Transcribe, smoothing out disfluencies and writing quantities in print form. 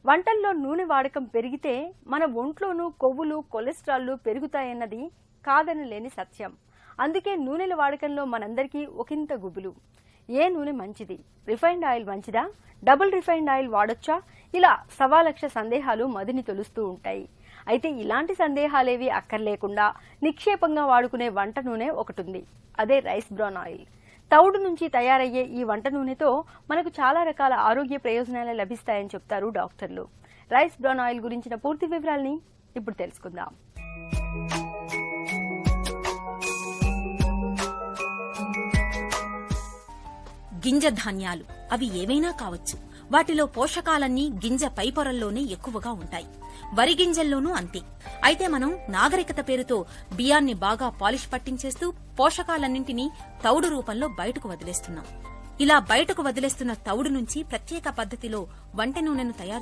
వంటల్లో నూనె వాడకం పెరిగితే మన ఒంట్లోనూ కొవ్వులు కొలెస్ట్రాల్లు పెరుగుతాయన్నది కాదనలేని సత్యం. అందుకే నూనెల వాడకంలో మనందరికీ ఒకంత గుబులు. ఏ నూనె మంచిది? రిఫైన్డ్ ఆయిల్ మంచిదా? డబుల్ రిఫైన్డ్ ఆయిల్ వాడొచ్చా? ఇలా సవాలక్ష సందేహాలు మదిని తొలుస్తూ ఉంటాయి. అయితే ఇలాంటి సందేహాలేవి అక్కర్లేకుండా నిక్షేపంగా వాడుకునే వంట నూనె ఒకటుంది. అదే రైస్ బ్రాన్ ఆయిల్. తౌడు నుంచి తయారయ్యే ఈ వంట నూనెతో మనకు చాలా రకాల ఆరోగ్య ప్రయోజనాలు లభిస్తాయని చెప్తారు డాక్టర్లు. రైస్ బ్రాన్ ఆయిల్ గురించిన పూర్తి వివరాల్ని ఇప్పుడు తెలుసుకుందాం. గింజ ధాన్యాలు అవి ఏవైనా కావచ్చు. వాటిలో పోషకాలన్నీ గింజ పైపొరల్లోనే ఎక్కువగా ఉంటాయి. వరి గింజల్లోనూ అంతే. అయితే మనం నాగరికత పేరుతో బియ్యాన్ని బాగా పాలిష్ పట్టించేస్తూ పోషకాలన్నింటినీ తౌడు రూపంలో బయటకు వదిలేస్తున్నాం. ఇలా బయటకు వదిలేస్తున్న తౌడు నుంచి ప్రత్యేక పద్ధతిలో వంట నూనెను తయారు